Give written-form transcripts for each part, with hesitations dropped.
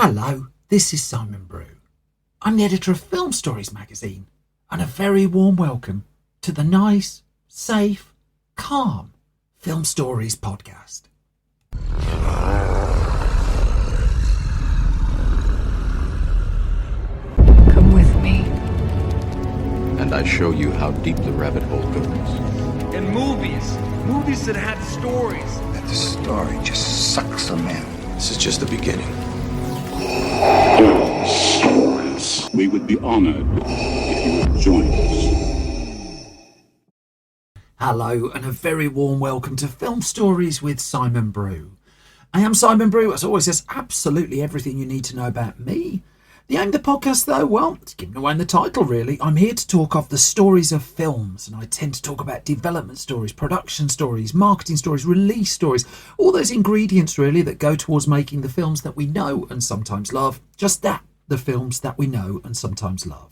Hello, this is Simon Brew. I'm the editor of Film Stories magazine, and a very warm welcome to the nice, safe, calm Film Stories podcast. Come with me. And I show you how deep the rabbit hole goes. And movies that had stories. That the story just sucks them in. This is just the beginning. Stories. We would be honored if you would join us. Hello, and a very warm welcome to Film Stories with Simon Brew. I am Simon Brew. As always, there's absolutely everything you need to know about me. The aim of the podcast, though, well, it's giving away in the title, really. I'm here to talk of the stories of films, and I tend to talk about development stories, production stories, marketing stories, release stories, all those ingredients, really, that go towards making the films that we know and sometimes love. Just that, the films that we know and sometimes love.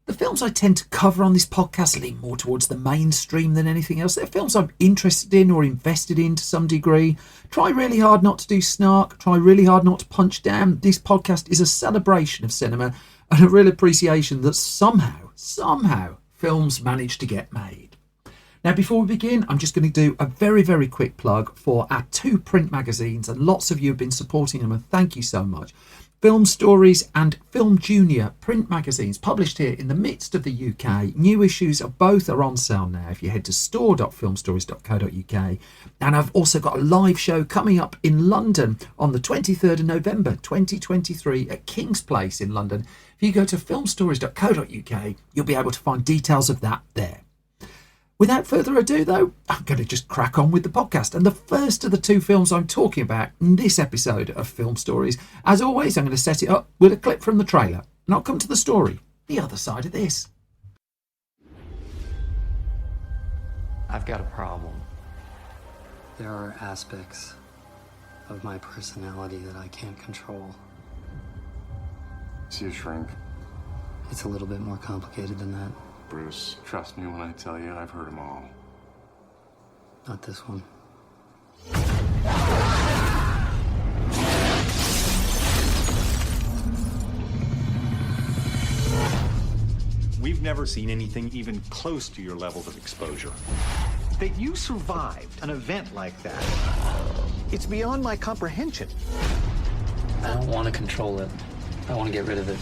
The films I tend to cover on this podcast lean more towards the mainstream than anything else. They're films I'm interested in or invested in to some degree. Try really hard not to do snark. Try really hard not to punch down. This podcast is a celebration of cinema and a real appreciation that somehow films manage to get made. Now, before we begin, I'm just going to do a very, very quick plug for our two print magazines, and lots of you have been supporting them, and thank you so much. Film Stories and Film Junior print magazines published here in the midst of the UK. New issues of both are on sale now if you head to store.filmstories.co.uk. And I've also got a live show coming up in London on the 23rd of November 2023 at King's Place in London. If you go to filmstories.co.uk, you'll be able to find details of that there. Without further ado, though, I'm going to just crack on with the podcast. And the first of the two films I'm talking about in this episode of Film Stories, as always, I'm going to set it up with a clip from the trailer. And I'll come to the story the other side of this. I've got a problem. There are aspects of my personality that I can't control. See a shrink? It's a little bit more complicated than that. Bruce, trust me when I tell you I've heard them all. Not this one. We've never seen anything even close to your levels of exposure. That you survived an event like that, it's beyond my comprehension. I don't want to control it. I want to get rid of it.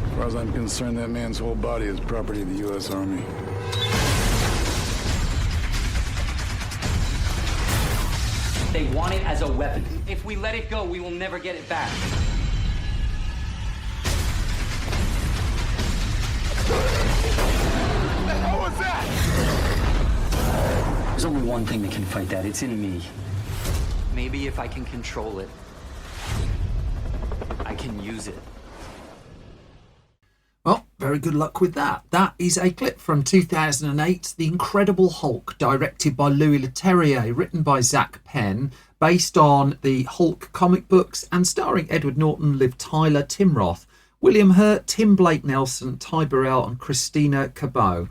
As far as I'm concerned, that man's whole body is property of the U.S. Army. They want it as a weapon. If we let it go, we will never get it back. What the hell was that? There's only one thing that can fight that. It's in me. Maybe if I can control it, I can use it. Well, very good luck with that. That is a clip from 2008, The Incredible Hulk, directed by Louis Leterrier, written by Zach Penn, based on the Hulk comic books, and starring Edward Norton, Liv Tyler, Tim Roth, William Hurt, Tim Blake Nelson, Ty Burrell, and Christina Cabot.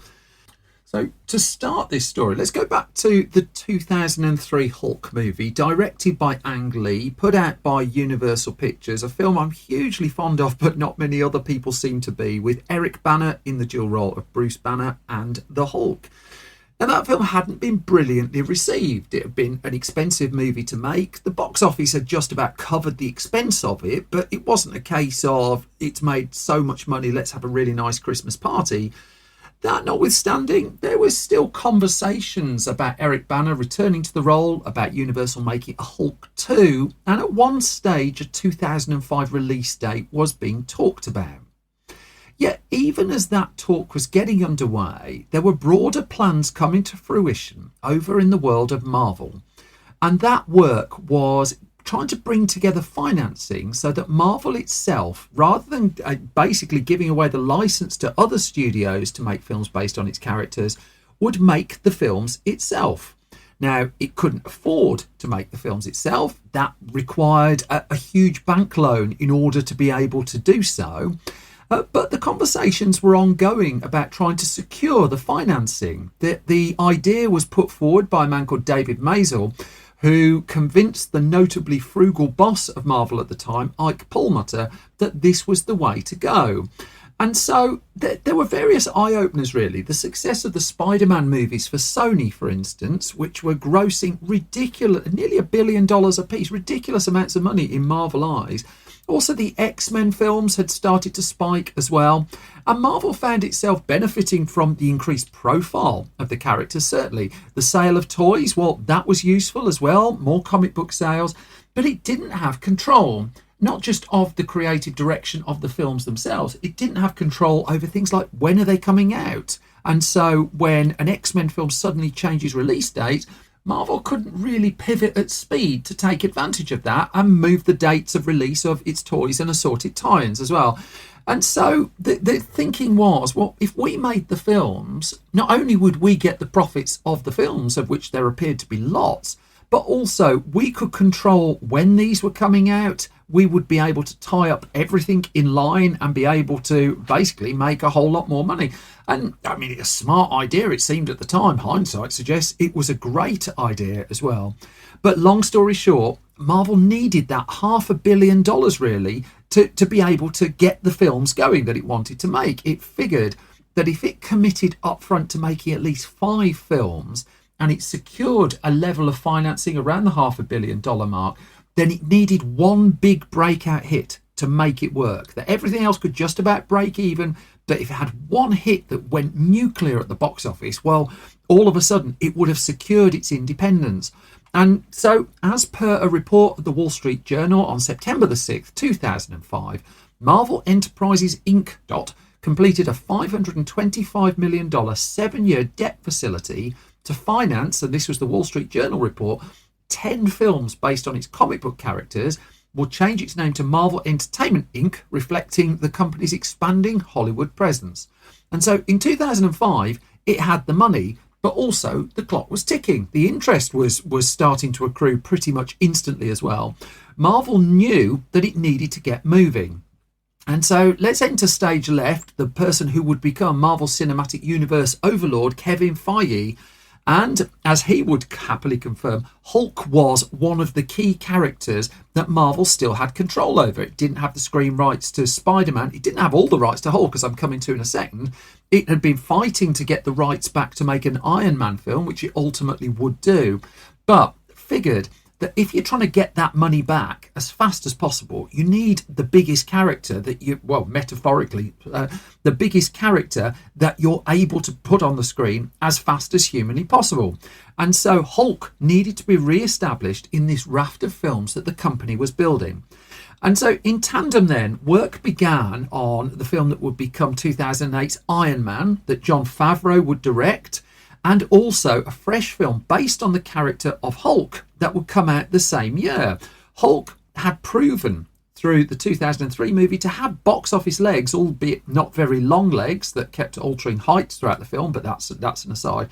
So to start this story, let's go back to the 2003 Hulk movie, directed by Ang Lee, put out by Universal Pictures, a film I'm hugely fond of, but not many other people seem to be, with Eric Bana in the dual role of Bruce Banner and the Hulk. Now, that film hadn't been brilliantly received. It had been an expensive movie to make. The box office had just about covered the expense of it, but it wasn't a case of it's made so much money, let's have a really nice Christmas party. That notwithstanding, there was still conversations about Eric Bana returning to the role, about Universal making a Hulk 2, and at one stage a 2005 release date was being talked about. Yet even as that talk was getting underway, there were broader plans coming to fruition over in the world of Marvel. And that work was trying to bring together financing so that Marvel itself, rather than basically giving away the license to other studios to make films based on its characters, would make the films itself. Now, it couldn't afford to make the films itself. That required a huge bank loan in order to be able to do so. But the conversations were ongoing about trying to secure the financing. The idea was put forward by a man called David Maisel, who convinced the notably frugal boss of Marvel at the time, Ike Perlmutter, that this was the way to go. And so there were various eye-openers, really. The success of the Spider-Man movies for Sony, for instance, which were grossing ridiculous, nearly $1 billion a piece, ridiculous amounts of money in Marvel eyes. Also, the X-Men films had started to spike as well. And Marvel found itself benefiting from the increased profile of the characters, certainly. The sale of toys, well, that was useful as well, more comic book sales. But it didn't have control, not just of the creative direction of the films themselves. It didn't have control over things like when are they coming out. And so when an X-Men film suddenly changes release date, Marvel couldn't really pivot at speed to take advantage of that and move the dates of release of its toys and assorted tie-ins as well. And so the thinking was, well, if we made the films, not only would we get the profits of the films, of which there appeared to be lots, but also we could control when these were coming out. We would be able to tie up everything in line and be able to basically make a whole lot more money. And I mean, it's a smart idea, it seemed at the time. Hindsight suggests it was a great idea as well. But long story short, Marvel needed that $500 million really to be able to get the films going that it wanted to make. It figured that if it committed upfront to making at least 5 films, and it secured a level of financing around the $500 million mark, then it needed one big breakout hit to make it work. That everything else could just about break even, but if it had one hit that went nuclear at the box office, well, all of a sudden it would have secured its independence. And so, as per a report of the Wall Street Journal on September the 6th, 2005, Marvel Enterprises Inc. completed a $525 million 7-year debt facility to finance, and this was the Wall Street Journal report, 10 films based on its comic book characters, will change its name to Marvel Entertainment Inc., reflecting the company's expanding Hollywood presence. And so in 2005, it had the money, but also the clock was ticking. The interest was starting to accrue pretty much instantly as well. Marvel knew that it needed to get moving. And so let's enter stage left, the person who would become Marvel Cinematic Universe overlord, Kevin Feige. And as he would happily confirm, Hulk was one of the key characters that Marvel still had control over. It didn't have the screen rights to Spider-Man. It didn't have all the rights to Hulk, as I'm coming to in a second. It had been fighting to get the rights back to make an Iron Man film, which it ultimately would do. But figured that if you're trying to get that money back as fast as possible, you need the biggest character that you, well, metaphorically, the biggest character that you're able to put on the screen as fast as humanly possible. And so Hulk needed to be re-established in this raft of films that the company was building. And so in tandem then, work began on the film that would become 2008's Iron Man, that Jon Favreau would direct, and also a fresh film based on the character of Hulk that would come out the same year. Hulk had proven through the 2003 movie to have box office legs, albeit not very long legs that kept altering heights throughout the film, but that's an aside.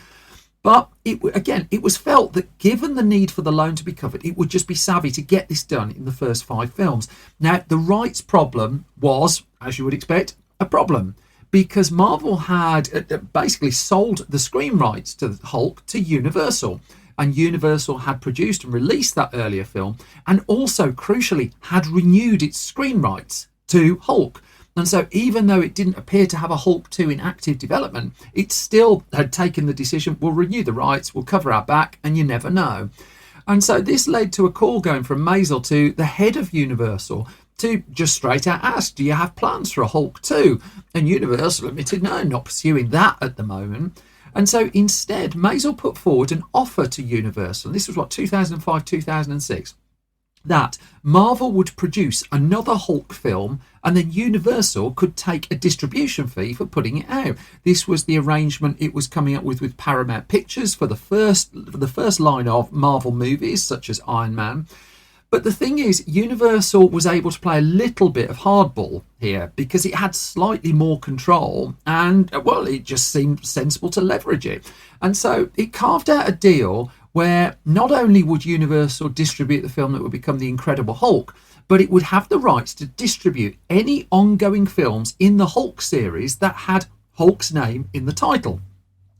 But it was felt that given the need for the loan to be covered, it would just be savvy to get this done in the first 5 films. Now, the rights problem was, as you would expect, a problem, because Marvel had basically sold the screen rights to Hulk to Universal. And Universal had produced and released that earlier film, and also, crucially, had renewed its screen rights to Hulk. And so even though it didn't appear to have a Hulk 2 in active development, it still had taken the decision, we'll renew the rights, we'll cover our back, and you never know. And so this led to a call going from Maisel to the head of Universal to just straight out ask, do you have plans for a Hulk 2? And Universal admitted, no, not pursuing that at the moment. And so instead, Maisel put forward an offer to Universal, and this was 2005, 2006, that Marvel would produce another Hulk film and then Universal could take a distribution fee for putting it out. This was the arrangement it was coming up with Paramount Pictures for the first line of Marvel movies, such as Iron Man. But the thing is, Universal was able to play a little bit of hardball here because it had slightly more control and, well, it just seemed sensible to leverage it. And so it carved out a deal where not only would Universal distribute the film that would become The Incredible Hulk, but it would have the rights to distribute any ongoing films in the Hulk series that had Hulk's name in the title.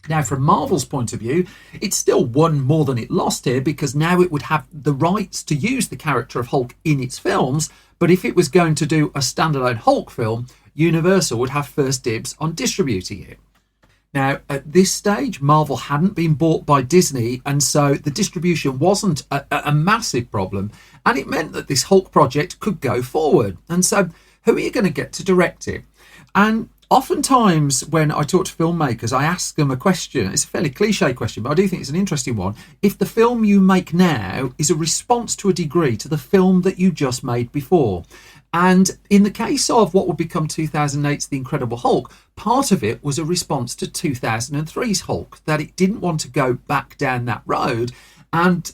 Now, from Marvel's point of view, it still won more than it lost here, because now it would have the rights to use the character of Hulk in its films. But if it was going to do a standalone Hulk film, Universal would have first dibs on distributing it. Now, at this stage, Marvel hadn't been bought by Disney, and so the distribution wasn't a massive problem, and it meant that this Hulk project could go forward. And so, who are you going to get to direct it? And oftentimes when I talk to filmmakers, I ask them a question. It's a fairly cliche question, but I do think it's an interesting one. If the film you make now is a response to a degree to the film that you just made before. And in the case of what would become 2008's The Incredible Hulk, part of it was a response to 2003's Hulk, that it didn't want to go back down that road. And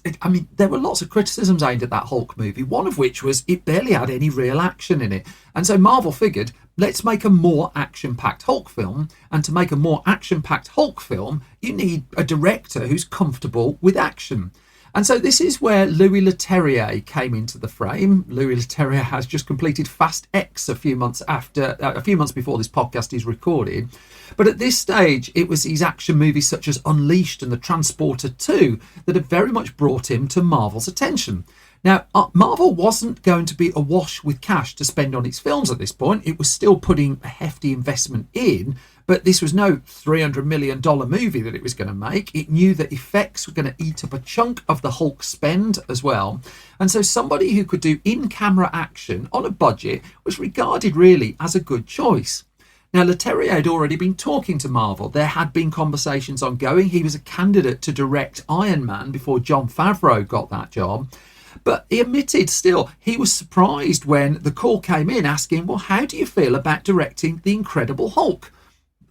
there were lots of criticisms aimed at that Hulk movie, one of which was it barely had any real action in it. And so Marvel figured, let's make a more action-packed Hulk film. And to make a more action-packed Hulk film, you need a director who's comfortable with action. And so this is where Louis Leterrier came into the frame. Louis Leterrier has just completed Fast X a few months before this podcast is recorded. But at this stage, it was his action movies such as Unleashed and The Transporter 2 that had very much brought him to Marvel's attention. Now, Marvel wasn't going to be awash with cash to spend on its films at this point. It was still putting a hefty investment in, but this was no $300 million movie that it was going to make. It knew that effects were going to eat up a chunk of the Hulk spend as well. And so somebody who could do in-camera action on a budget was regarded really as a good choice. Now, Leterrier had already been talking to Marvel. There had been conversations ongoing. He was a candidate to direct Iron Man before Jon Favreau got that job. But he admitted still he was surprised when the call came in asking, well, how do you feel about directing The Incredible Hulk?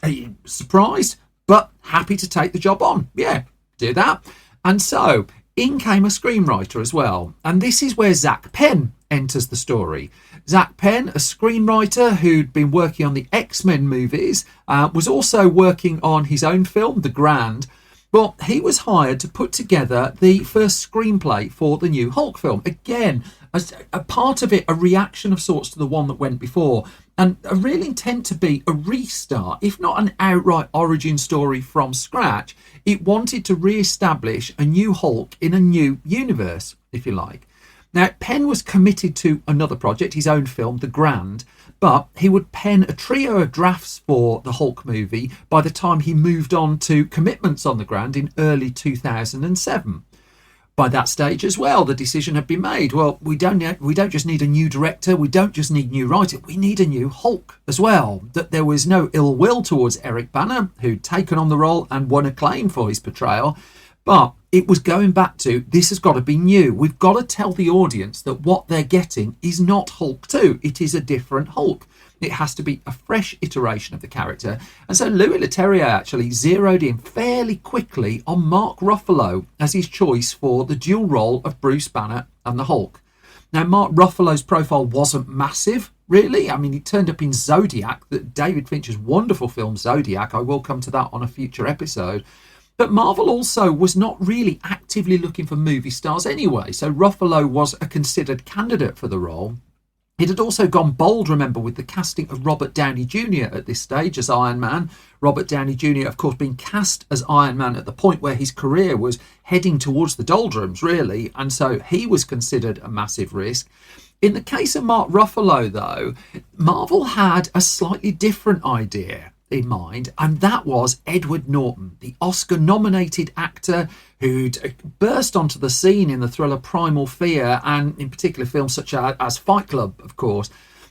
He was surprised, but happy to take the job on. Yeah, do that. And so in came a screenwriter as well. And this is where Zach Penn enters the story. Zach Penn, a screenwriter who'd been working on the X-Men movies, was also working on his own film, The Grand. Well, he was hired to put together the first screenplay for the new Hulk film. Again, as a part of it, a reaction of sorts to the one that went before, and a real intent to be a restart, if not an outright origin story from scratch. It wanted to re-establish a new Hulk in a new universe, if you like. Now, Penn was committed to another project, his own film, The Grand, but he would pen a trio of drafts for the Hulk movie by the time he moved on to commitments on The Grand in early 2007. By that stage as well, the decision had been made. Well, we don't just need a new director, we don't just need a new writer, we need a new Hulk as well. That there was no ill will towards Eric Bana, who'd taken on the role and won acclaim for his portrayal. But it was going back to, this has got to be new. We've got to tell the audience that what they're getting is not Hulk 2. It is a different Hulk. It has to be a fresh iteration of the character. And so Louis Leterrier actually zeroed in fairly quickly on Mark Ruffalo as his choice for the dual role of Bruce Banner and the Hulk. Now, Mark Ruffalo's profile wasn't massive, really. I mean, he turned up in Zodiac, David Fincher's wonderful film Zodiac. I will come to that on a future episode. But Marvel also was not really actively looking for movie stars anyway, so Ruffalo was a considered candidate for the role. It had also gone bold, remember, with the casting of Robert Downey Jr. at this stage as Iron Man. Robert Downey Jr., of course, being cast as Iron Man at the point where his career was heading towards the doldrums, really, and so he was considered a massive risk. In the case of Mark Ruffalo, though, Marvel had a slightly different idea in mind, and that was Edward Norton, the Oscar-nominated actor who'd burst onto the scene in the thriller Primal Fear and in particular films such as Fight Club, of course.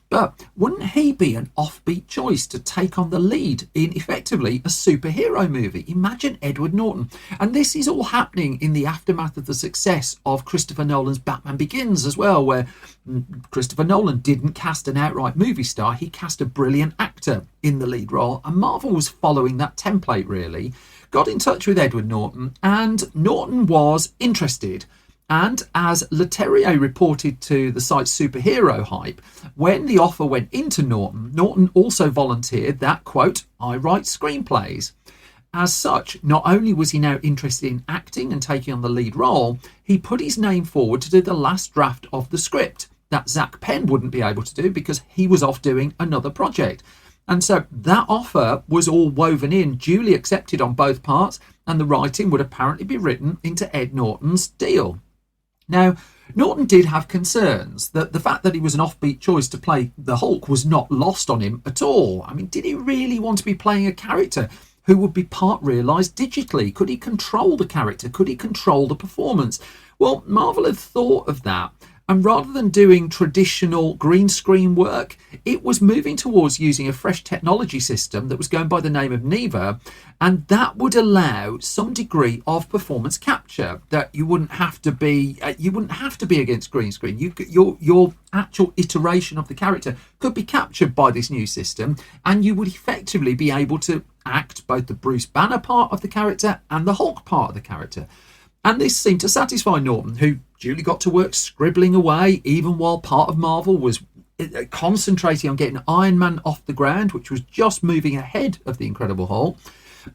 But wouldn't he be an offbeat choice to take on the lead in effectively a superhero movie? Imagine Edward Norton. And this is all happening in the aftermath of the success of Christopher Nolan's Batman Begins as well, where Christopher Nolan didn't cast an outright movie star, he cast a brilliant actor in the lead role, and Marvel was following that template really. Got in touch with Edward Norton, and Norton was interested. And as Leterrier reported to the site Superhero Hype, when the offer went into Norton, Norton also volunteered that, quote, I write screenplays. As such, not only was he now interested in acting and taking on the lead role, he put his name forward to do the last draft of the script that Zach Penn wouldn't be able to do because he was off doing another project. And so that offer was all woven in, duly accepted on both parts, and the writing would apparently be written into Ed Norton's deal. Now, Norton did have concerns that the fact that he was an offbeat choice to play the Hulk was not lost on him at all. I mean, did he really want to be playing a character who would be part realised digitally? Could he control the character? Could he control the performance? Well, Marvel had thought of that. And rather than doing traditional green screen work, it was moving towards using a fresh technology system that was going by the name of Neva, and that would allow some degree of performance capture. That you wouldn't have to be against green screen. Your actual iteration of the character could be captured by this new system, and you would effectively be able to act both the Bruce Banner part of the character and the Hulk part of the character. And this seemed to satisfy Norton, who duly got to work scribbling away, even while part of Marvel was concentrating on getting Iron Man off the ground, which was just moving ahead of The Incredible Hulk.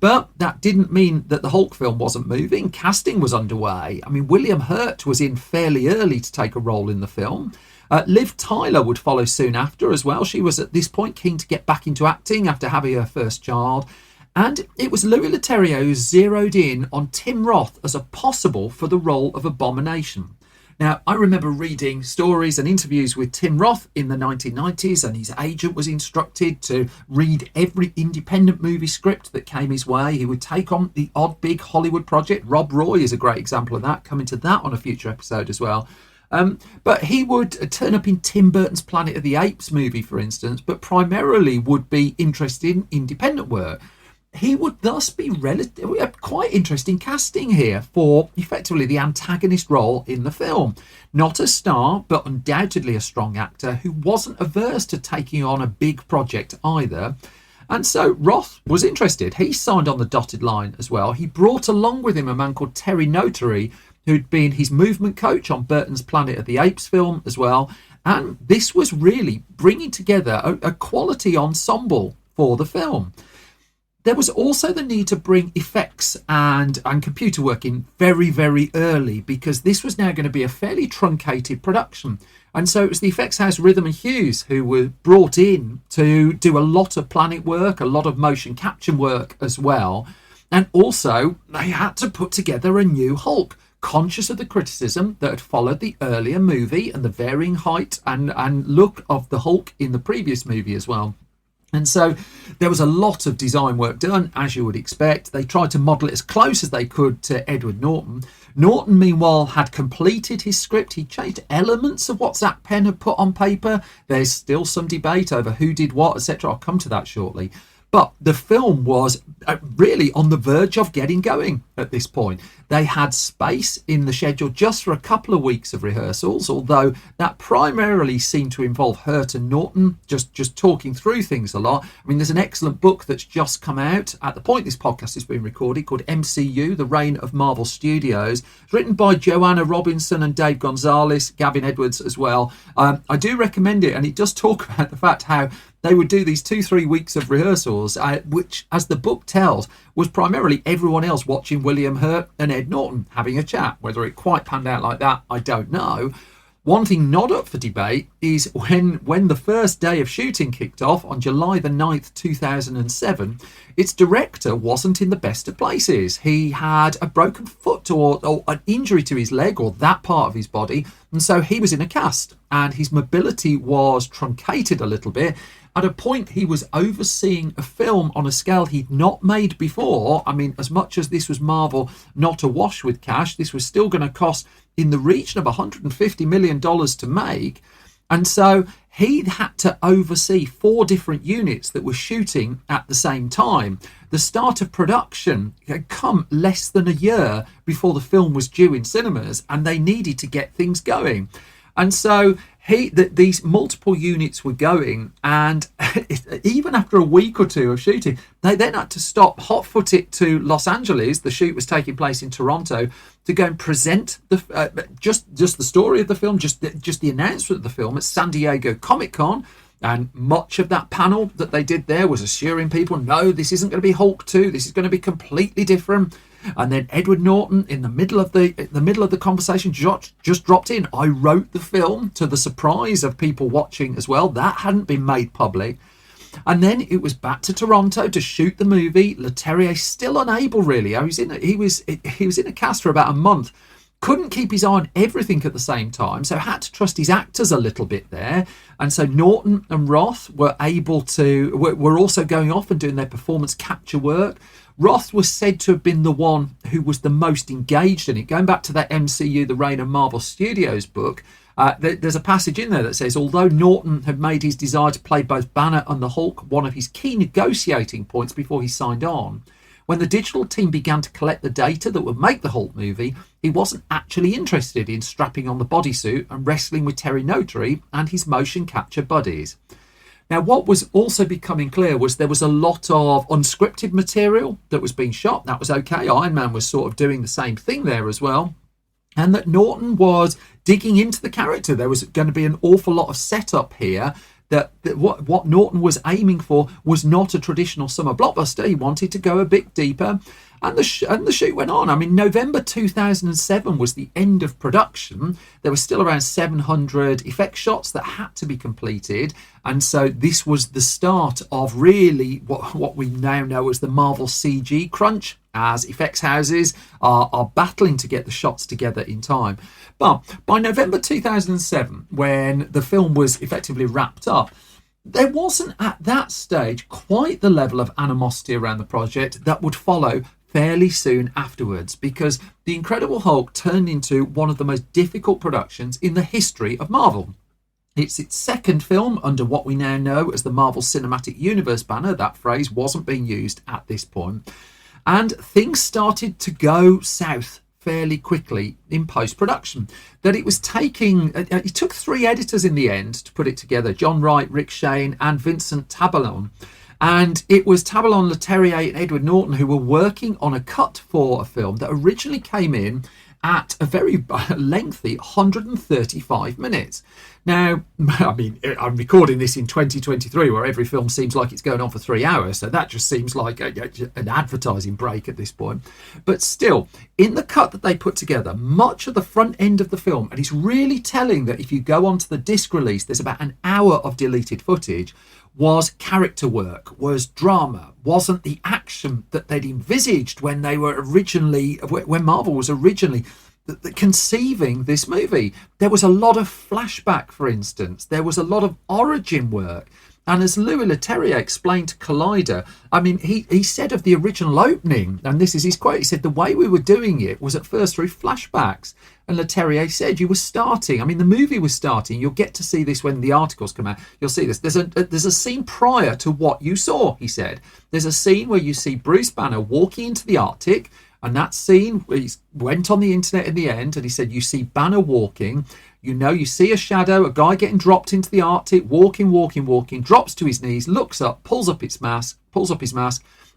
But that didn't mean that the Hulk film wasn't moving. Casting was underway. I mean, William Hurt was in fairly early to take a role in the film. Liv Tyler would follow soon after as well. She was at this point keen to get back into acting after having her first child. And it was Louis Leterrier who zeroed in on Tim Roth as a possible for the role of Abomination. Now, I remember reading stories and interviews with Tim Roth in the 1990s, and his agent was instructed to read every independent movie script that came his way. He would take on the odd big Hollywood project. Rob Roy is a great example of that. Coming to that on a future episode as well. But he would turn up in Tim Burton's Planet of the Apes movie, for instance, but primarily would be interested in independent work. He would thus be quite interesting casting here for effectively the antagonist role in the film. Not a star, but undoubtedly a strong actor who wasn't averse to taking on a big project either. And so Roth was interested. He signed on the dotted line as well. He brought along with him a man called Terry Notary, who'd been his movement coach on Burton's Planet of the Apes film as well. And this was really bringing together a quality ensemble for the film. There was also the need to bring effects and computer work in very, very early, because this was now going to be a fairly truncated production. And so it was the effects house Rhythm and Hughes who were brought in to do a lot of planet work, a lot of motion capture work as well. And also they had to put together a new Hulk, conscious of the criticism that had followed the earlier movie and the varying height and look of the Hulk in the previous movie as well. And so there was a lot of design work done, as you would expect. They tried to model it as close as they could to Edward Norton. Norton, meanwhile, had completed his script. He changed elements of what Zach Penn had put on paper. There's still some debate over who did what, etc. I'll come to that shortly. But the film was really on the verge of getting going at this point. They had space in the schedule just for a couple of weeks of rehearsals, although that primarily seemed to involve Hurt and Norton just talking through things a lot. I mean, there's an excellent book that's just come out at the point this podcast is being recorded called MCU, The Reign of Marvel Studios. It's written by Joanna Robinson and Dave Gonzalez, Gavin Edwards as well. I do recommend it, and it does talk about the fact how they would do these 2-3 weeks of rehearsals, which, as the book tells, was primarily everyone else watching William Hurt and Ed Norton having a chat. Whether it quite panned out like that, I don't know. One thing not up for debate is when the first day of shooting kicked off on July the 9th, 2007, its director wasn't in the best of places. He had a broken foot or an injury to his leg or that part of his body, and so he was in a cast, and his mobility was truncated a little bit. At a point, he was overseeing a film on a scale he'd not made before. I mean, as much as this was Marvel not awash with cash, this was still going to cost in the region of $150 million to make. And so he had to oversee 4 different units that were shooting at the same time. The start of production had come less than a year before the film was due in cinemas, and they needed to get things going. And so these multiple units were going, and even after a week or two of shooting, they then had to stop, hot-foot it to Los Angeles. The shoot was taking place in Toronto, to go and present just the story of the film, just the announcement of the film at San Diego Comic-Con. And much of that panel that they did there was assuring people, no, this isn't going to be Hulk 2. This is going to be completely different. And then Edward Norton, in the middle of the conversation, just dropped in. I wrote the film, to the surprise of people watching as well. That hadn't been made public. And then it was back to Toronto to shoot the movie. Leterrier still unable, really. He was in a cast for about a month. Couldn't keep his eye on everything at the same time, so had to trust his actors a little bit there. And so Norton and Roth were also going off and doing their performance capture work. Roth was said to have been the one who was the most engaged in it. Going back to that MCU, The Reign of Marvel Studios book, there's a passage in there that says, although Norton had made his desire to play both Banner and the Hulk one of his key negotiating points before he signed on, when the digital team began to collect the data that would make the Hulk movie, he wasn't actually interested in strapping on the bodysuit and wrestling with Terry Notary and his motion capture buddies. Now, what was also becoming clear was there was a lot of unscripted material that was being shot. That was okay. Iron Man was sort of doing the same thing there as well. And that Norton was digging into the character. There was going to be an awful lot of setup here. That what Norton was aiming for was not a traditional summer blockbuster. He wanted to go a bit deeper. And the shoot went on. I mean, November 2007 was the end of production. There were still around 700 effect shots that had to be completed. And so this was the start of really what we now know as the Marvel CG crunch, as effects houses are battling to get the shots together in time. But by November 2007, when the film was effectively wrapped up, there wasn't at that stage quite the level of animosity around the project that would follow fairly soon afterwards, because The Incredible Hulk turned into one of the most difficult productions in the history of Marvel. It's its second film under what we now know as the Marvel Cinematic Universe banner. That phrase wasn't being used at this point. And things started to go south fairly quickly in post-production. That it took 3 editors in the end to put it together: John Wright, Rick Shane and Vincent Taballon. And it was Taballon, Leterrier and Edward Norton who were working on a cut for a film that originally came in at a very lengthy 135 minutes. Now, I mean, I'm recording this in 2023 where every film seems like it's going on for 3 hours. So that just seems like an advertising break at this point. But still, in the cut that they put together, much of the front end of the film, and it's really telling that if you go onto the disc release, there's about an hour of deleted footage, was character work, was drama, wasn't the action that they'd envisaged when Marvel was originally conceiving this movie. There was a lot of flashback, for instance. There was a lot of origin work. And as Louis Leterrier explained to Collider, I mean, he said of the original opening, and this is his quote, he said, the way we were doing it was at first through flashbacks. And Leterrier said, you were starting, I mean, the movie was starting. You'll get to see this when the articles come out. You'll see this. There's a scene prior to what you saw, he said. There's a scene where you see Bruce Banner walking into the Arctic. And that scene, he went on the internet in the end, and he said, you see Banner walking, you see a shadow, a guy getting dropped into the Arctic, walking, drops to his knees, looks up, pulls up his mask,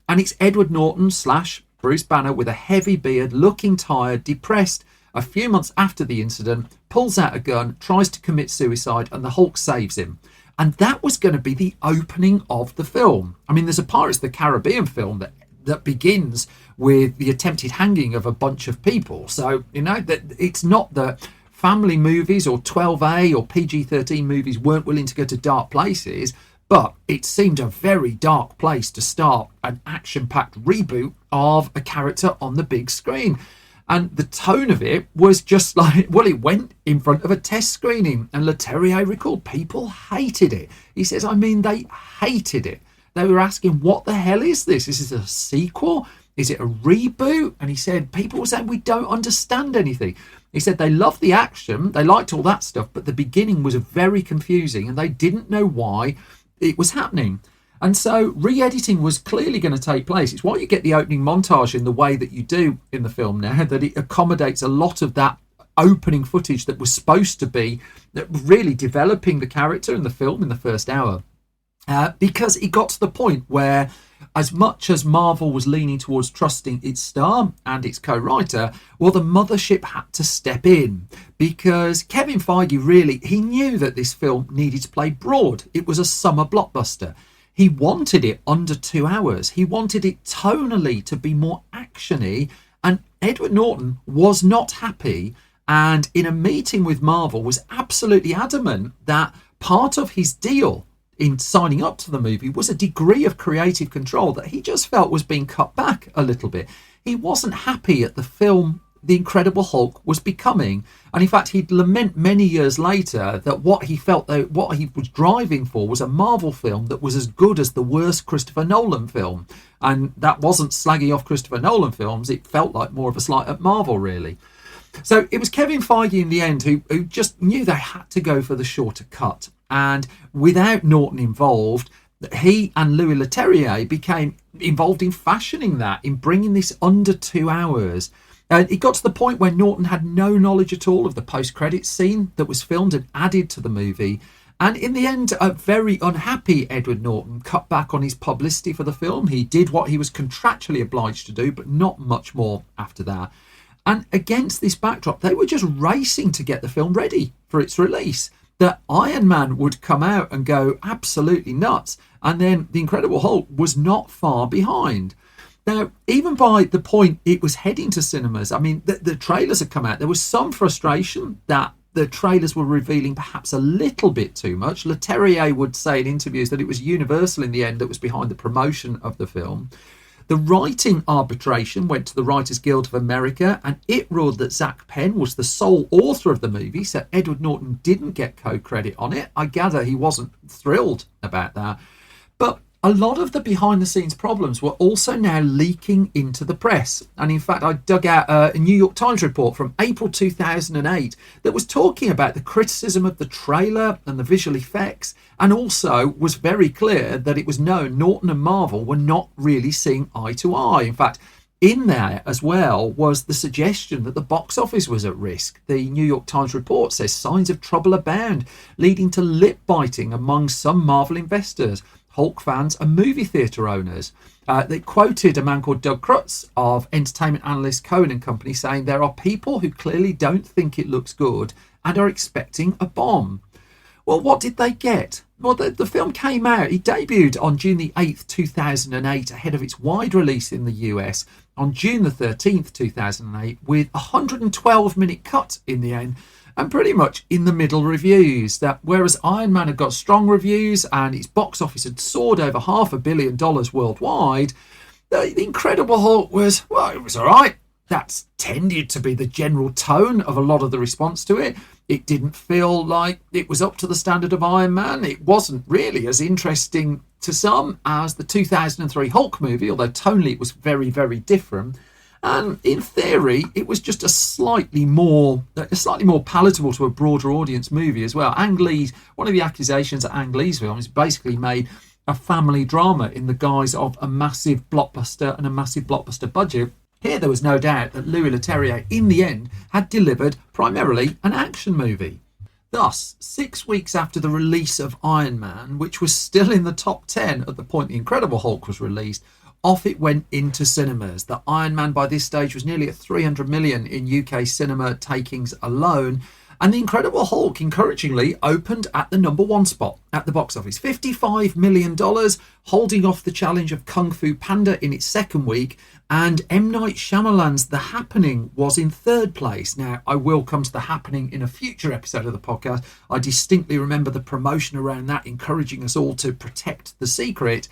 and it's Edward Norton / Bruce Banner with a heavy beard, looking tired, depressed, a few months after the incident, pulls out a gun, tries to commit suicide, and the Hulk saves him. And that was going to be the opening of the film. I mean, there's a Pirates of the Caribbean film that begins with the attempted hanging of a bunch of people. So, that it's not that family movies or 12A or PG-13 movies weren't willing to go to dark places, but it seemed a very dark place to start an action-packed reboot of a character on the big screen. And the tone of it was just like, well, it went in front of a test screening, and Leterrier recalled people hated it. He says, I mean, they hated it. They were asking, what the hell is this? Is this a sequel? Is it a reboot? And he said, people were saying, we don't understand anything. He said they loved the action, they liked all that stuff, but the beginning was very confusing and they didn't know why it was happening. And so re-editing was clearly going to take place. It's why you get the opening montage in the way that you do in the film now, that it accommodates a lot of that opening footage that was supposed to be really developing the character in the film in the first hour. Because it got to the point where, as much as Marvel was leaning towards trusting its star and its co-writer, well, the mothership had to step in, because Kevin Feige he knew that this film needed to play broad. It was a summer blockbuster. He wanted it under 2 hours. He wanted it tonally to be more actiony, and Edward Norton was not happy, and in a meeting with Marvel was absolutely adamant that part of his deal in signing up to the movie was a degree of creative control that he just felt was being cut back a little bit. He wasn't happy at the film The Incredible Hulk was becoming, and in fact he'd lament many years later that what he felt that what he was driving for was a Marvel film that was as good as the worst Christopher Nolan film. And that wasn't slagging off Christopher Nolan films, it felt like more of a slight at Marvel, really. So it was Kevin Feige in the end who just knew they had to go for the shorter cut. And without Norton involved, he and Louis Leterrier became involved in fashioning that, in bringing this under 2 hours. And it got to the point where Norton had no knowledge at all of the post-credits scene that was filmed and added to the movie. And in the end, a very unhappy Edward Norton cut back on his publicity for the film. He did what he was contractually obliged to do, but not much more after that. And against this backdrop, they were just racing to get the film ready for its release. That Iron Man would come out and go absolutely nuts, and then The Incredible Hulk was not far behind. Now, even by the point it was heading to cinemas, I mean, the trailers had come out. There was some frustration that the trailers were revealing perhaps a little bit too much. Leterrier would say in interviews that it was Universal in the end that was behind the promotion of the film. The writing arbitration went to the Writers Guild of America, and it ruled that Zach Penn was the sole author of the movie, so Edward Norton didn't get co-credit on it. I gather he wasn't thrilled about that. But a lot of the behind-the-scenes problems were also now leaking into the press. And in fact, I dug out a New York Times report from April 2008 that was talking about the criticism of the trailer and the visual effects, and also was very clear that it was known Norton and Marvel were not really seeing eye to eye. In fact, in there as well was the suggestion that the box office was at risk. The New York Times report says signs of trouble abound, leading to lip biting among some Marvel investors, Hulk fans and movie theatre owners. They quoted a man called Doug Krutz of entertainment analyst Cohen and Company saying there are people who clearly don't think it looks good and are expecting a bomb. Well, what did they get? Well, the film came out. It debuted on June the 8th, 2008, ahead of its wide release in the US on June the 13th, 2008, with a 112-minute cut in the end, and pretty much in the middle reviews. That whereas Iron Man had got strong reviews and its box office had soared over $500 million worldwide, the Incredible Hulk was, well, it was all right. That's tended to be the general tone of a lot of the response to it. It didn't feel like it was up to the standard of Iron Man. It wasn't really as interesting to some as the 2003 Hulk movie, although tonally it was very, very different. And in theory, it was just a slightly more palatable to a broader audience movie as well. Ang Lee, one of the accusations at Ang Lee's film is basically made a family drama in the guise of a massive blockbuster and a massive blockbuster budget. Here there was no doubt that Louis Leterrier, in the end, had delivered primarily an action movie. Thus, 6 weeks after the release of Iron Man, which was still in the top 10 at the point The Incredible Hulk was released, off it went into cinemas. The Iron Man by this stage was nearly at 300 million in UK cinema takings alone. And The Incredible Hulk, encouragingly, opened at the number one spot at the box office. $55 million, holding off the challenge of Kung Fu Panda in its second week. And M. Night Shyamalan's The Happening was in third place. Now, I will come to The Happening in a future episode of the podcast. I distinctly remember the promotion around that, encouraging us all to protect the secret.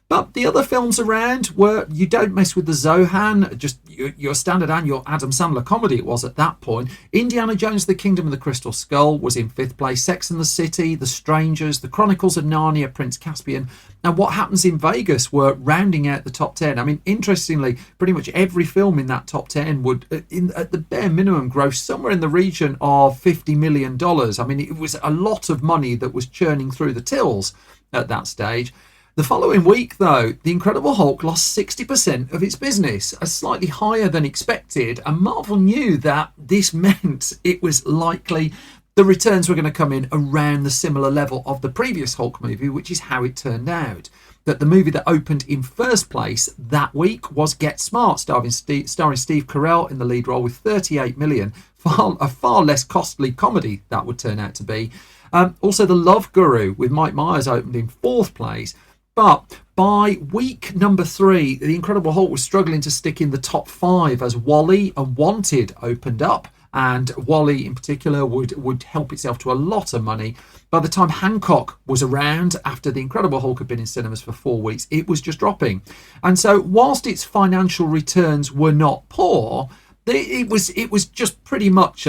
But the other films around were You Don't Mess with the Zohan, just your standard annual Adam Sandler comedy it was at that point. Indiana Jones, The Kingdom of the Crystal Skull was in fifth place. Sex and the City, The Strangers, The Chronicles of Narnia, Prince Caspian, and What Happens in Vegas were rounding out the top 10. I mean, interestingly, pretty much every film in that top 10 would, at the bare minimum, gross somewhere in the region of $50 million. I mean, it was a lot of money that was churning through the tills at that stage. The following week, though, The Incredible Hulk lost 60% of its business, slightly higher than expected, and Marvel knew that this meant it was likely the returns were going to come in around the similar level of the previous Hulk movie, which is how it turned out. That the movie that opened in first place that week was Get Smart, starring Steve Carell in the lead role with $38 million, a far less costly comedy that would turn out to be. Also, The Love Guru with Mike Myers opened in fourth place. But by week number 3, The Incredible Hulk was struggling to stick in the top 5 as Wall-E and Wanted opened up. And Wall-E in particular would help itself to a lot of money. By the time Hancock was around, after The Incredible Hulk had been in cinemas for 4 weeks, it was just dropping. And so whilst its financial returns were not poor, it was just pretty much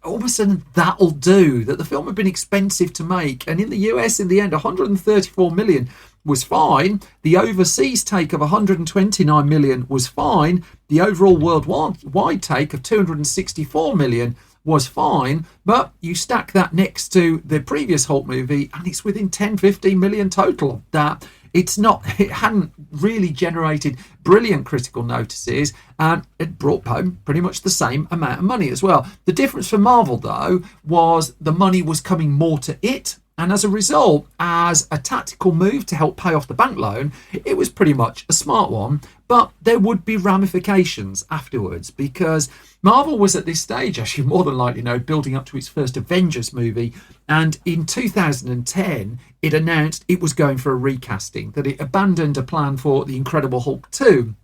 almost an that'll do, that the film had been expensive to make. And in the US, in the end, 134 million was fine. The overseas take of 129 million was fine. The overall worldwide take of 264 million was fine. But you stack that next to the previous Hulk movie and it's within 10-15 million total of that. It hadn't really generated brilliant critical notices, and it brought home pretty much the same amount of money as well. The difference for Marvel, though, was the money was coming more to it, and as a result, as a tactical move to help pay off the bank loan, it was pretty much a smart one. But there would be ramifications afterwards, because Marvel was at this stage, actually more than likely, building up to its first Avengers movie. And in 2010, it announced it was going for a recasting, that it abandoned a plan for The Incredible Hulk 2.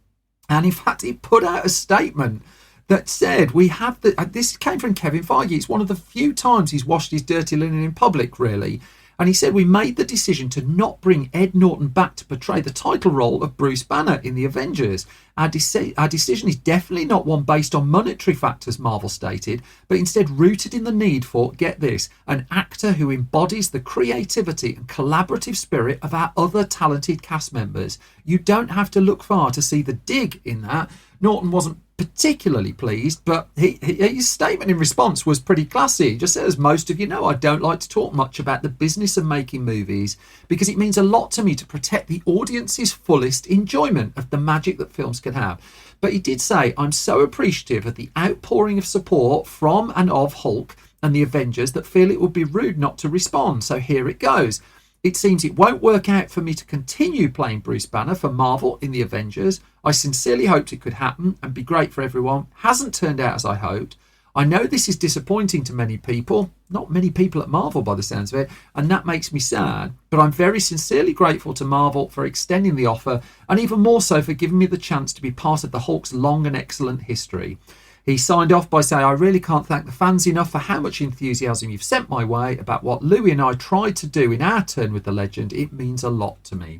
And in fact, it put out a statement that said, this came from Kevin Feige. It's one of the few times he's washed his dirty linen in public, really. And he said, we made the decision to not bring Ed Norton back to portray the title role of Bruce Banner in the Avengers. Our decision is definitely not one based on monetary factors, Marvel stated, but instead rooted in the need for, get this, an actor who embodies the creativity and collaborative spirit of our other talented cast members. You don't have to look far to see the dig in that. Norton wasn't particularly pleased, but his statement in response was pretty classy. He just said, as most of you know, I don't like to talk much about the business of making movies because it means a lot to me to protect the audience's fullest enjoyment of the magic that films can have. But he did say, I'm so appreciative of the outpouring of support from and of Hulk and the Avengers that feel it would be rude not to respond. So here it goes. It seems it won't work out for me to continue playing Bruce Banner for Marvel in the Avengers. I sincerely hoped it could happen and be great for everyone. Hasn't turned out as I hoped. I know this is disappointing to many people, not many people at Marvel by the sounds of it, and that makes me sad. But I'm very sincerely grateful to Marvel for extending the offer, and even more so for giving me the chance to be part of the Hulk's long and excellent history. He signed off by saying, I really can't thank the fans enough for how much enthusiasm you've sent my way about what Louis and I tried to do in our turn with the legend. It means a lot to me.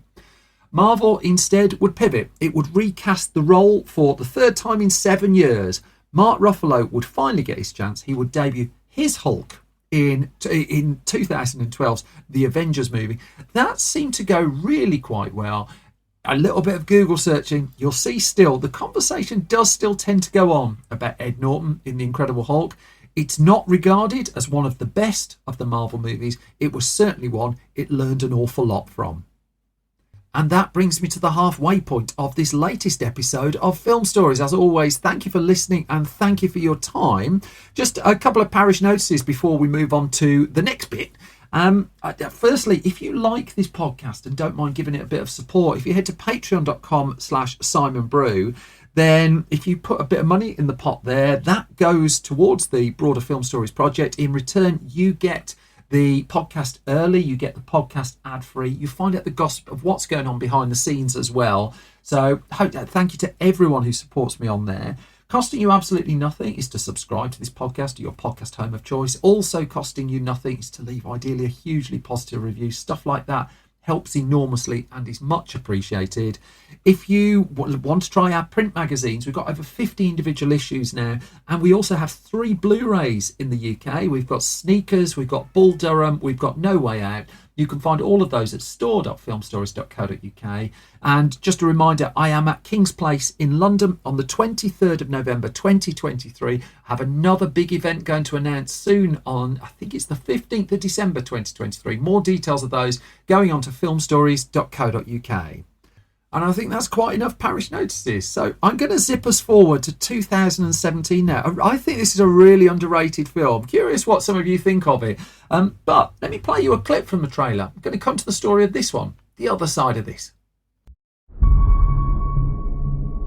Marvel instead would pivot. It would recast the role for the third time in 7 years. Mark Ruffalo would finally get his chance. He would debut his Hulk in 2012's The Avengers movie. That seemed to go really quite well. A little bit of Google searching, you'll see still the conversation does still tend to go on about Ed Norton in The Incredible Hulk. It's not regarded as one of the best of the Marvel movies. It was certainly one it learned an awful lot from. And that brings me to the halfway point of this latest episode of Film Stories. As always, thank you for listening and thank you for your time. Just a couple of parish notices before we move on to the next bit. Firstly, if you like this podcast and don't mind giving it a bit of support, if you head to patreon.com/SimonBrew, then if you put a bit of money in the pot there, that goes towards the broader Film Stories project. In return, you get the podcast early, you get the podcast ad-free, you find out the gossip of what's going on behind the scenes as well. So thank you to everyone who supports me on there. Costing you absolutely nothing is to subscribe to this podcast to your podcast home of choice. Also costing you nothing is to leave ideally a hugely positive review. Stuff like that helps enormously and is much appreciated. If you want to try our print magazines, we've got over 50 individual issues now, and we also have 3 Blu-rays in the UK. We've got Sneakers, we've got Bull Durham, we've got No Way Out. You can find all of those at store.filmstories.co.uk. And just a reminder, I am at King's Place in London on the 23rd of November 2023. I have another big event going to announce soon on, I think it's the 15th of December 2023. More details of those going on to filmstories.co.uk. And I think that's quite enough parish notices. So I'm going to zip us forward to 2017 now. I think this is a really underrated film. Curious what some of you think of it. But let me play you a clip from the trailer. I'm going to come to the story of this one, the other side of this.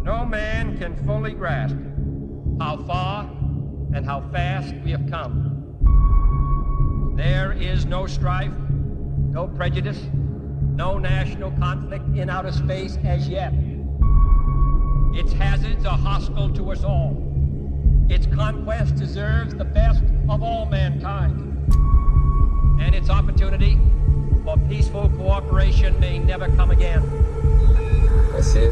No man can fully grasp how far and how fast we have come. There is no strife, no prejudice, no national conflict in outer space as yet. Its hazards are hostile to us all. Its conquest deserves the best of all mankind. and its opportunity for peaceful cooperation may never come again. That's it.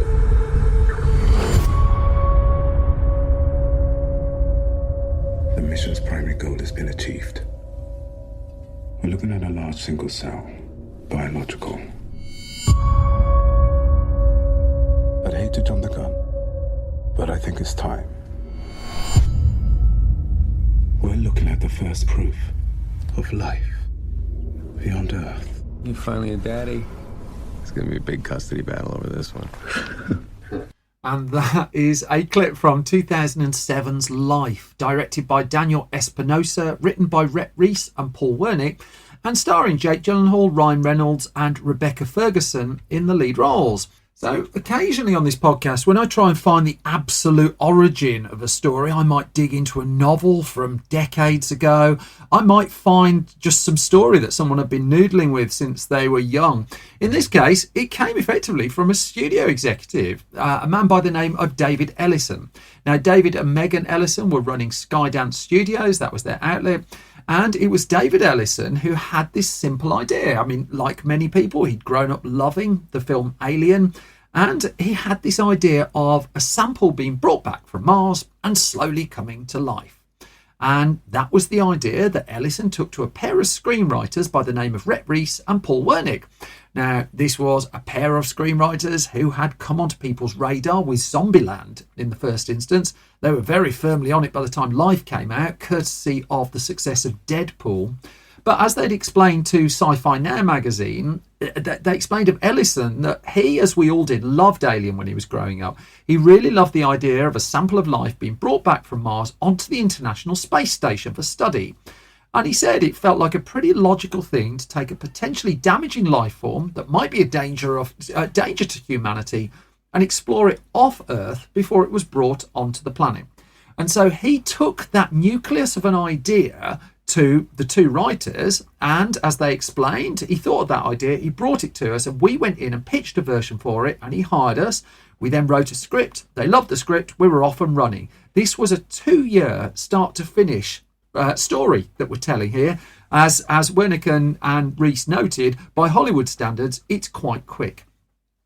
The mission's primary goal has been achieved. We're looking at a large single cell, biological. I'd hate to jump the gun, but I think it's time. We're looking at the first proof of life beyond Earth. You finally a daddy. It's gonna be a big custody battle over this one. And that is a clip from 2007's Life, directed by Daniel Espinosa, written by Rhett, Rheese and Paul Wernick, and starring Jake Gyllenhaal, Ryan Reynolds and Rebecca Ferguson in the lead roles. So occasionally on this podcast, when I try and find the absolute origin of a story, I might dig into a novel from decades ago. I might find just some story that someone had been noodling with since they were young. In this case, it came effectively from a studio executive, a man by the name of David Ellison. Now, David and Megan Ellison were running Skydance Studios. That was their outlet. And it was David Ellison who had this simple idea. I mean, like many people, he'd grown up loving the film Alien, and he had this idea of a sample being brought back from Mars and slowly coming to life. And that was the idea that Ellison took to a pair of screenwriters by the name of Rhett, Rheese and Paul Wernick. Now, this was a pair of screenwriters who had come onto people's radar with Zombieland in the first instance. They were very firmly on it by the time Life came out, courtesy of the success of Deadpool. But as they'd explained to Sci-Fi Now magazine, they explained of Ellison that he, as we all did, loved Alien when he was growing up. He really loved the idea of a sample of life being brought back from Mars onto the International Space Station for study. And he said it felt like a pretty logical thing to take a potentially damaging life form that might be a danger to humanity and explore it off Earth before it was brought onto the planet. And so he took that nucleus of an idea to the two writers, and as they explained, he thought of that idea, he brought it to us, and we went in and pitched a version for it, and he hired us. We then wrote a script. They loved the script. We were off and running. This was a 2-year start to finish story that we're telling here. As Wernick and Rheese noted, by Hollywood standards, it's quite quick.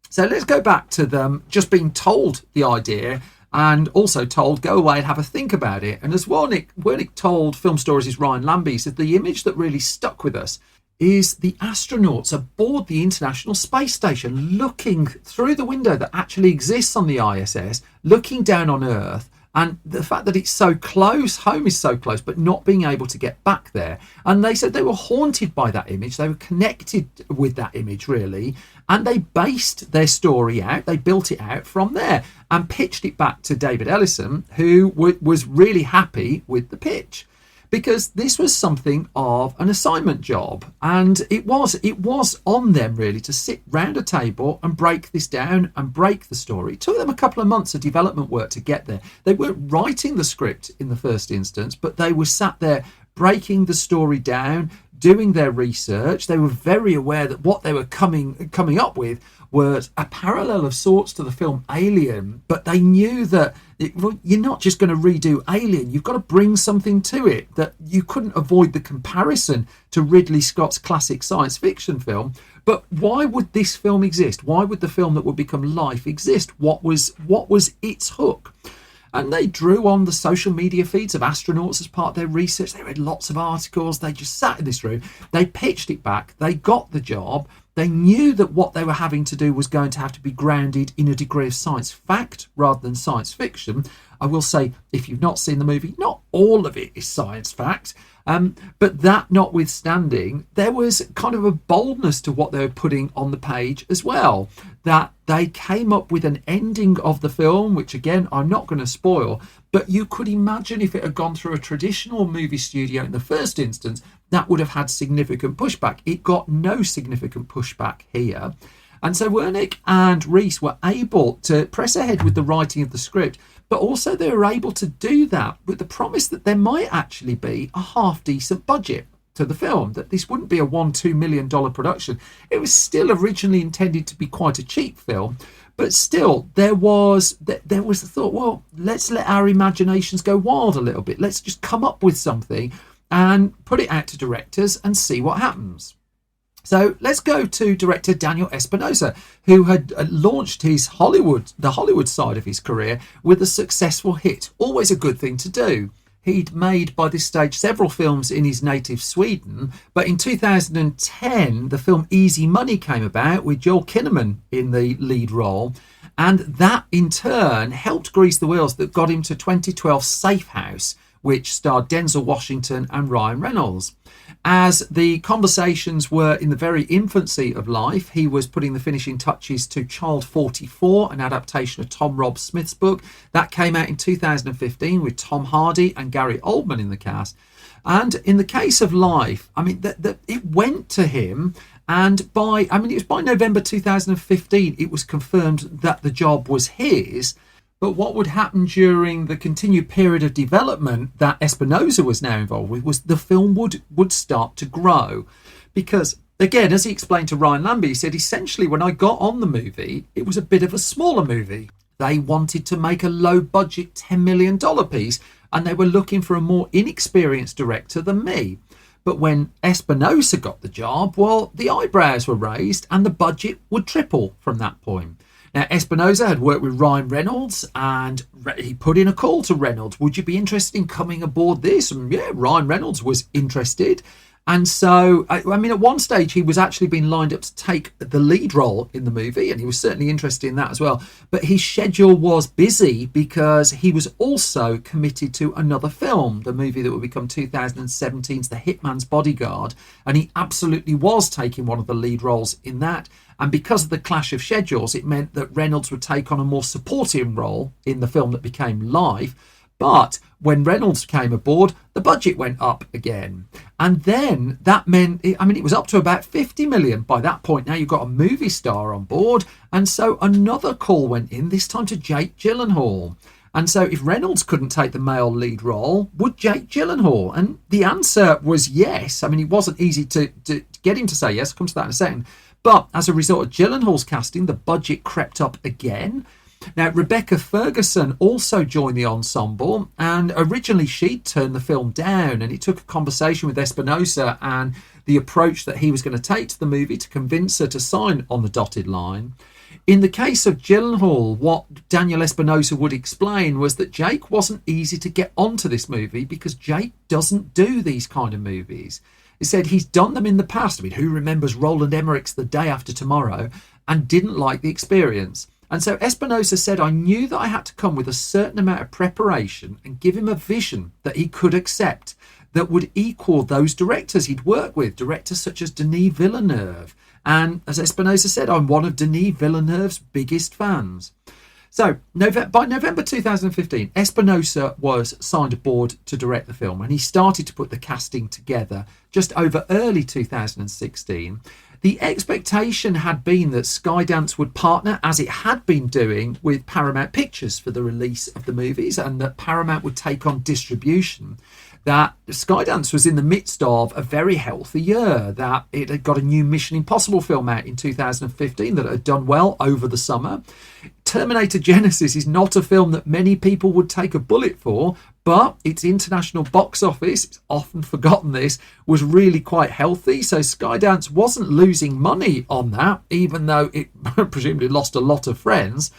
So let's go back to them just being told the idea and also told, go away and have a think about it. And as Wernick told Film Stories' Ryan Lambie, said the image that really stuck with us is the astronauts aboard the International Space Station looking through the window that actually exists on the ISS, looking down on Earth, and the fact that it's so close, home is so close, but not being able to get back there. And they said they were haunted by that image. They were connected with that image, really. And they based their story out. They built it out from there and pitched it back to David Ellison, who was really happy with the pitch. Because this was something of an assignment job, and it was on them really to sit round a table and break this down and break the story. It took them a couple of months of development work to get there. They weren't writing the script in the first instance, but they were sat there breaking the story down, doing their research. They were very aware that what they were coming up with was a parallel of sorts to the film Alien, but they knew that you're not just going to redo Alien, you've got to bring something to it, that you couldn't avoid the comparison to Ridley Scott's classic science fiction film. But why would this film exist? Why would the film that would become Life exist? What was its hook? And they drew on the social media feeds of astronauts as part of their research. They read lots of articles. They just sat in this room. They pitched it back. They got the job. They knew that what they were having to do was going to have to be grounded in a degree of science fact rather than science fiction. I will say, if you've not seen the movie, not all of it is science fact. But that notwithstanding, there was kind of a boldness to what they were putting on the page as well, that they came up with an ending of the film, which again, I'm not going to spoil, but you could imagine if it had gone through a traditional movie studio in the first instance, that would have had significant pushback. It got no significant pushback here. And so Wernick and Rheese were able to press ahead with the writing of the script, but also they were able to do that with the promise that there might actually be a half-decent budget to the film, that this wouldn't be a $1-2 million production. It was still originally intended to be quite a cheap film, but still there was the thought, well, let's let our imaginations go wild a little bit. Let's just come up with something and put it out to directors and see what happens. So let's go to director Daniel Espinosa, who had launched the Hollywood side of his career with a successful hit. Always a good thing to do. He'd made by this stage several films in his native Sweden, but in 2010 the film Easy Money came about with Joel Kinnaman in the lead role, and that in turn helped grease the wheels that got him to 2012 Safe House, which starred Denzel Washington and Ryan Reynolds. As the conversations were in the very infancy of life, he was putting the finishing touches to Child 44, an adaptation of Tom Rob Smith's book. That came out in 2015 with Tom Hardy and Gary Oldman in the cast. And in the case of Life, I mean, it went to him, and it was by November 2015, it was confirmed that the job was his. But what would happen during the continued period of development that Espinosa was now involved with was the film would start to grow. Because, again, as he explained to Ryan Lambie, he said, essentially, when I got on the movie, it was a bit of a smaller movie. They wanted to make a low-budget $10 million piece, and they were looking for a more inexperienced director than me. But when Espinosa got the job, well, the eyebrows were raised, and the budget would triple from that point. Now, Espinosa had worked with Ryan Reynolds, and he put in a call to Reynolds. Would you be interested in coming aboard this? And yeah, Ryan Reynolds was interested. And so, at one stage, he was actually being lined up to take the lead role in the movie, and he was certainly interested in that as well. But his schedule was busy because he was also committed to another film, the movie that would become 2017's The Hitman's Bodyguard. And he absolutely was taking one of the lead roles in that. And because of the clash of schedules, it meant that Reynolds would take on a more supporting role in the film that became Life. But when Reynolds came aboard, the budget went up again. And then that meant, it was up to about 50 million by that point. Now you've got a movie star on board. And so another call went in, this time to Jake Gyllenhaal. And so if Reynolds couldn't take the male lead role, would Jake Gyllenhaal? And the answer was yes. It wasn't easy to get him to say yes. I'll come to that in a second. But as a result of Gyllenhaal's casting, the budget crept up again. Now, Rebecca Ferguson also joined the ensemble, and originally she'd turned the film down, and it took a conversation with Espinosa and the approach that he was going to take to the movie to convince her to sign on the dotted line. In the case of Gyllenhaal, what Daniel Espinosa would explain was that Jake wasn't easy to get onto this movie because Jake doesn't do these kind of movies. He said he's done them in the past. Who remembers Roland Emmerich's The Day After Tomorrow and didn't like the experience? And so Espinosa said, I knew that I had to come with a certain amount of preparation and give him a vision that he could accept that would equal those directors he'd worked with, directors such as Denis Villeneuve. And as Espinosa said, I'm one of Denis Villeneuve's biggest fans. So by November 2015, Espinosa was signed aboard to direct the film, and he started to put the casting together just over early 2016. The expectation had been that Skydance would partner, as it had been doing, with Paramount Pictures for the release of the movies, and that Paramount would take on distribution. That Skydance was in the midst of a very healthy year, that it had got a new Mission Impossible film out in 2015 that had done well over the summer. Terminator Genisys is not a film that many people would take a bullet for, but its international box office, it's often forgotten this, was really quite healthy. So Skydance wasn't losing money on that, even though it presumably lost a lot of friends.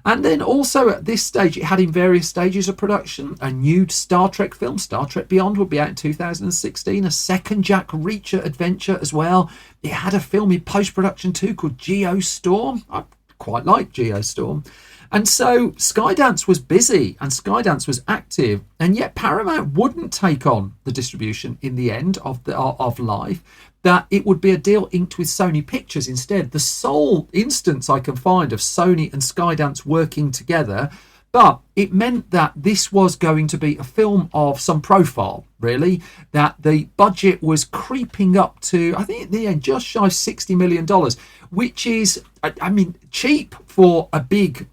And then also at this stage, it had in various stages of production a new Star Trek film, Star Trek Beyond, would be out in 2016, a second Jack Reacher adventure as well. It had a film in post-production too called Geostorm. I quite like Geostorm. And so Skydance was busy and Skydance was active, and yet Paramount wouldn't take on the distribution in the end of Life, that it would be a deal inked with Sony Pictures instead. The sole instance I can find of Sony and Skydance working together, but it meant that this was going to be a film of some profile, really, that the budget was creeping up to, I think at the end, just shy of $60 million, which is, cheap for a big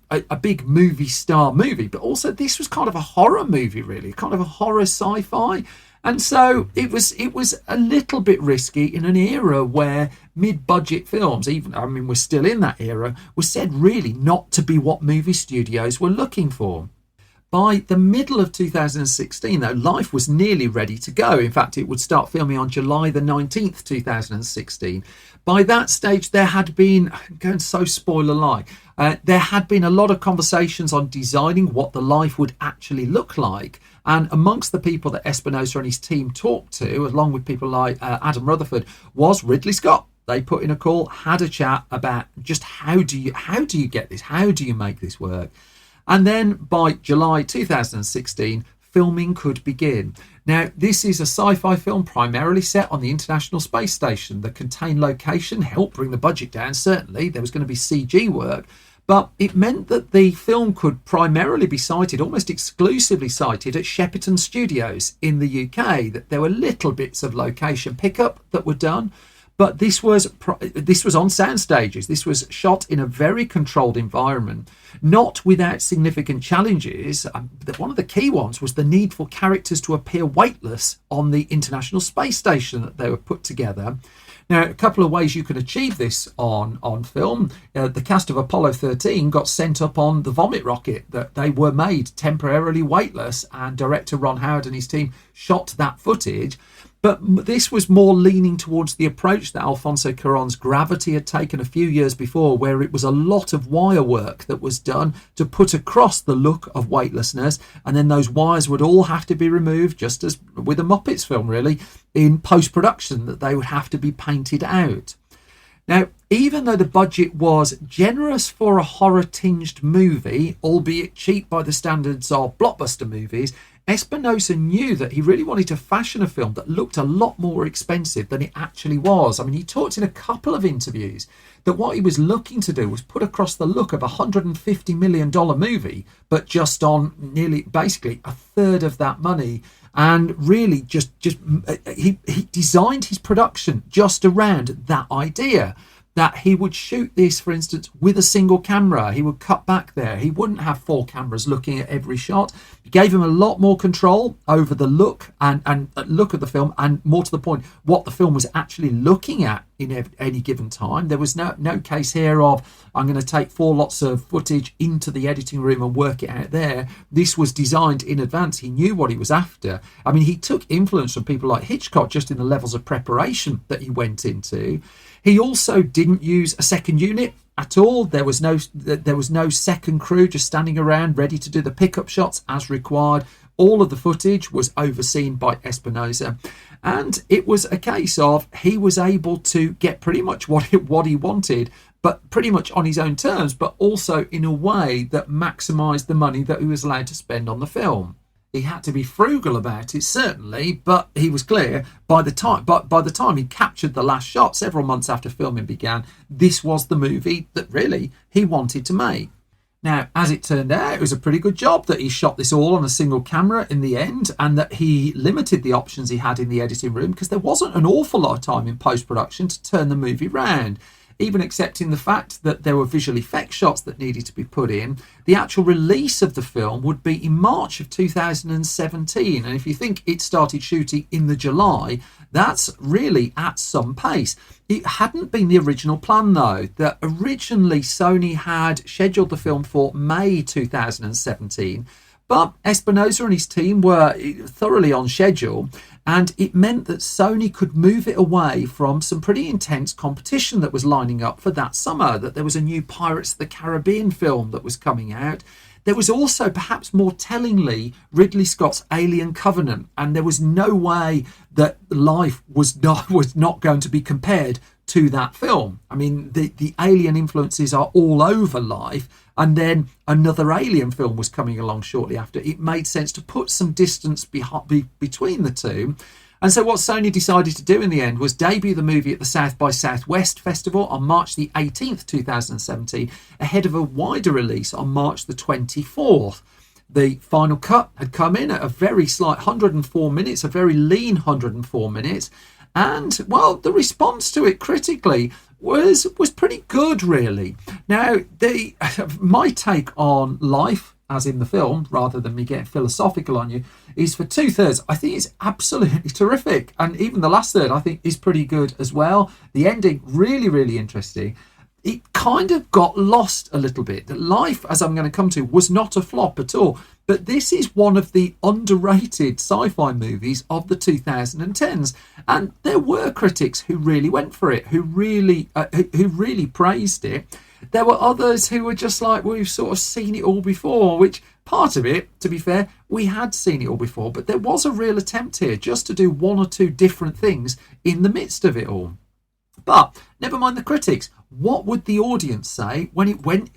movie star movie, but also this was kind of a horror movie, really, kind of a horror sci-fi. And so it was a little bit risky in an era where mid-budget films, we're still in that era, were said really not to be what movie studios were looking for. By the middle of 2016, though, Life was nearly ready to go. In fact, it would start filming on July the 19th, 2016. By that stage, there had been, going so spoiler-like, there had been a lot of conversations on designing what the Life would actually look like. And amongst the people that Espinosa and his team talked to, along with people like Adam Rutherford, was Ridley Scott. They put in a call, had a chat about just how do you get this? How do you make this work? And then by July 2016, filming could begin. Now, this is a sci-fi film primarily set on the International Space Station. The contained location helped bring the budget down, certainly. There was going to be CG work. But it meant that the film could primarily be sited, almost exclusively sited, at Shepperton Studios in the UK. That there were little bits of location pickup that were done. But this was on sound stages. This was shot in a very controlled environment, not without significant challenges. One of the key ones was the need for characters to appear weightless on the International Space Station that they were put together. Now, a couple of ways you can achieve this on film. The cast of Apollo 13 got sent up on the Vomit rocket. That they were made temporarily weightless, and director Ron Howard and his team shot that footage. But this was more leaning towards the approach that Alfonso Cuarón's Gravity had taken a few years before, where it was a lot of wire work that was done to put across the look of weightlessness, and then those wires would all have to be removed, just as with a Muppets film, really, in post-production, that they would have to be painted out. Now, even though the budget was generous for a horror-tinged movie, albeit cheap by the standards of blockbuster movies, Espinosa knew that he really wanted to fashion a film that looked a lot more expensive than it actually was. I mean, he talked in a couple of interviews that what he was looking to do was put across the look of a $150 million movie, but just on nearly basically a third of that money. And really he designed his production just around that idea, that he would shoot this, for instance, with a single camera. He would cut back there. He wouldn't have 4 cameras looking at every shot. It gave him a lot more control over the look and look of the film, and more to the point, what the film was actually looking at in any given time. There was no case here of, I'm going to take 4 lots of footage into the editing room and work it out there. This was designed in advance. He knew what he was after. I mean, he took influence from people like Hitchcock just in the levels of preparation that he went into. He also didn't use a second unit at all. There was no second crew just standing around ready to do the pickup shots as required. All of the footage was overseen by Espinosa, and it was a case of he was able to get pretty much what he wanted, but pretty much on his own terms, but also in a way that maximised the money that he was allowed to spend on the film. He had to be frugal about it, certainly, but he was clear by the time he captured the last shot, several months after filming began, this was the movie that really he wanted to make. Now, as it turned out, it was a pretty good job that he shot this all on a single camera in the end, and that he limited the options he had in the editing room, because there wasn't an awful lot of time in post-production to turn the movie round. Even accepting the fact that there were visual effects shots that needed to be put in, the actual release of the film would be in March of 2017. And if you think it started shooting in the July, that's really at some pace. It hadn't been the original plan, though. That originally Sony had scheduled the film for May 2017, but Espinosa and his team were thoroughly on schedule, and it meant that Sony could move it away from some pretty intense competition that was lining up for that summer, that there was a new Pirates of the Caribbean film that was coming out. There was also, perhaps more tellingly, Ridley Scott's Alien Covenant, and there was no way that Life was not going to be compared to that film. I mean, the Alien influences are all over Life, and then another Alien film was coming along shortly after. It made sense to put some distance between the two. And so what Sony decided to do in the end was debut the movie at the South by Southwest Festival on March the 18th, 2017, ahead of a wider release on March the 24th. The final cut had come in at a very slight 104 minutes, a very lean 104 minutes. And, well, the response to it critically was pretty good, really. Now, my take on Life, as in the film, rather than me getting philosophical on you, is for 2/3. I think it's absolutely terrific. And even the last third, I think, is pretty good as well. The ending, really, really interesting. it kind of got lost a little bit. Life, as I'm going to come to, was not a flop at all. But this is one of the underrated sci-fi movies of the 2010s. And there were critics who really went for it, who really praised it. There were others who were just like, well, we've sort of seen it all before, which part of it, to be fair, we had seen it all before. But there was a real attempt here just to do one or two different things in the midst of it all. But never mind the critics. What would the audience say when it went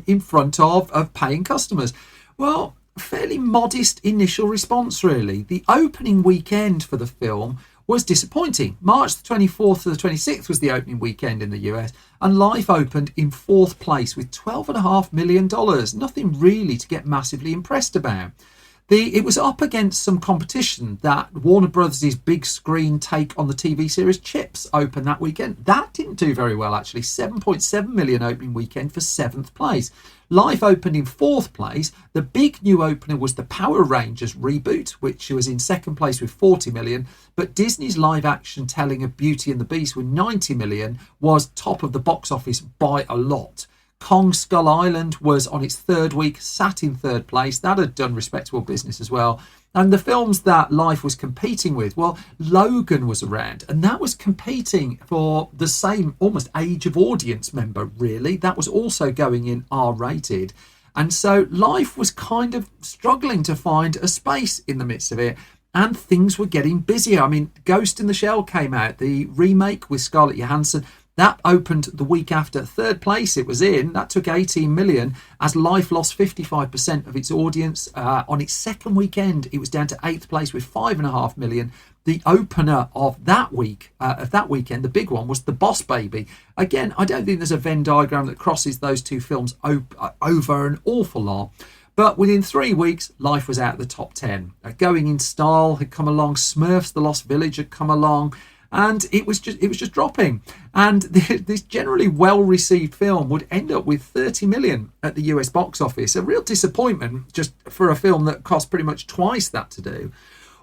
in front of paying customers? Well, fairly modest initial response, really. The opening weekend for the film was disappointing. March the 24th to the 26th was the opening weekend in the US, and Life opened in 4th place with $12.5 million. Nothing really to get massively impressed about. It was up against some competition that Warner Brothers' big screen take on the TV series Chips opened that weekend. That didn't do very well, actually. 7.7 million opening weekend for 7th place. Life opened in 4th place. The big new opener was the Power Rangers reboot, which was in 2nd place with 40 million. But Disney's live action telling of Beauty and the Beast with 90 million was top of the box office by a lot. Kong Skull Island was on its 3rd week, sat in 3rd place. That had done respectable business as well. And the films that Life was competing with, well, Logan was around, and that was competing for the same almost age of audience member, really. That was also going in R-rated. And so Life was kind of struggling to find a space in the midst of it. And things were getting busier. I mean, Ghost in the Shell came out, the remake with Scarlett Johansson. That opened the week after. 3rd place it was in. That took 18 million as Life lost 55% of its audience. On its 2nd weekend, it was down to 8th place with 5.5 million. The opener of that week, of that weekend, the big one, was The Boss Baby. Again, I don't think there's a Venn diagram that crosses those two films over an awful lot. But within 3 weeks, Life was out of the top 10. Going in Style had come along. Smurfs: The Lost Village had come along. And it was just dropping. And this generally well-received film would end up with 30 million at the US box office. A real disappointment just for a film that cost pretty much twice that to do.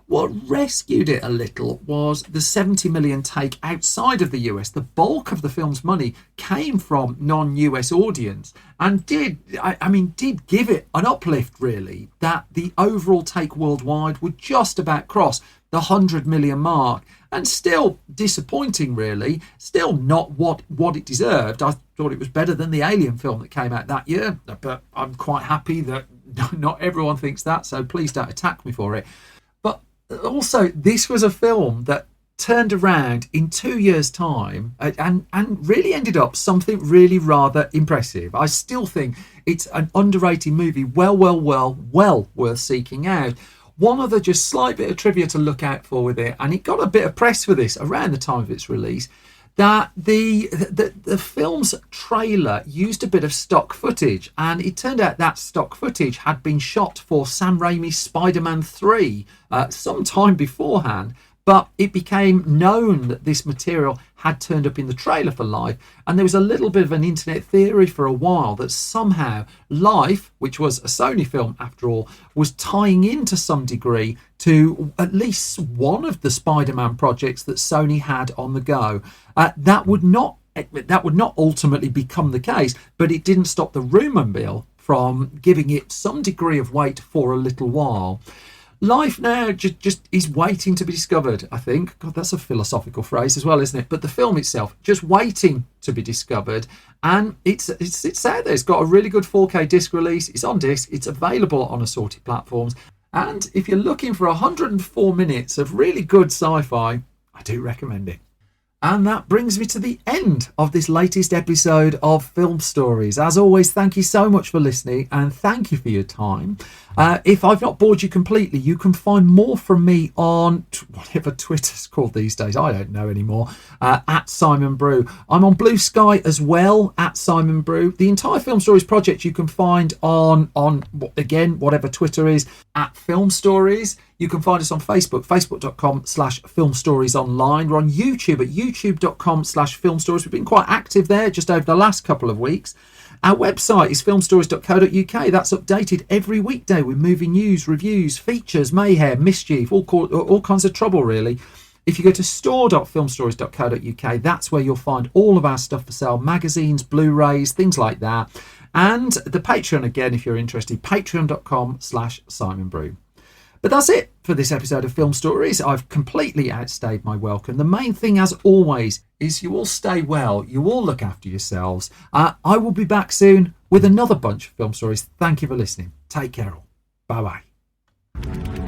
What rescued it a little was the 70 million take outside of the US. The bulk of the film's money came from non-US audience and did give it an uplift, really, that the overall take worldwide would just about cross the 100 million mark. And still disappointing, really. Still not what it deserved. I thought it was better than the Alien film that came out that year. But I'm quite happy that not everyone thinks that, so please don't attack me for it. But also, this was a film that turned around in 2 years' time and really ended up something really rather impressive. I still think it's an underrated movie, well worth seeking out. One other just slight bit of trivia to look out for with it, and it got a bit of press for this around the time of its release, that the film's trailer used a bit of stock footage, and it turned out that stock footage had been shot for Sam Raimi's Spider-Man 3 some time beforehand. But it became known that this material had turned up in the trailer for Life, and there was a little bit of an internet theory for a while that somehow Life, which was a Sony film after all, was tying in to some degree to at least one of the Spider-Man projects that Sony had on the go. That would not ultimately become the case, but it didn't stop the rumour mill from giving it some degree of weight for a little while. Life now just is waiting to be discovered, I think. God, that's a philosophical phrase as well, isn't it? But the film itself, just waiting to be discovered. And it's out there. It's got a really good 4K disc release. It's on disc. It's available on assorted platforms. And if you're looking for 104 minutes of really good sci-fi, I do recommend it. And that brings me to the end of this latest episode of Film Stories. As always, thank you so much for listening and thank you for your time. If I've not bored you completely, you can find more from me on whatever Twitter's called these days. I don't know anymore. At Simon Brew. I'm on Blue Sky as well, at Simon Brew. The entire Film Stories project you can find on again, whatever Twitter is, at Film Stories. You can find us on Facebook, facebook.com/filmstoriesonline. We're on YouTube at youtube.com/filmstories. We've been quite active there just over the last couple of weeks. Our website is filmstories.co.uk. That's updated every weekday with movie news, reviews, features, mayhem, mischief, all kinds of trouble, really. If you go to store.filmstories.co.uk, that's where you'll find all of our stuff for sale, magazines, Blu-rays, things like that. And the Patreon, again, if you're interested, patreon.com/Simon Broom. But that's it for this episode of Film Stories. I've completely outstayed my welcome. The main thing, as always, is you all stay well. You all look after yourselves. I will be back soon with another bunch of film stories. Thank you for listening. Take care all. Bye-bye.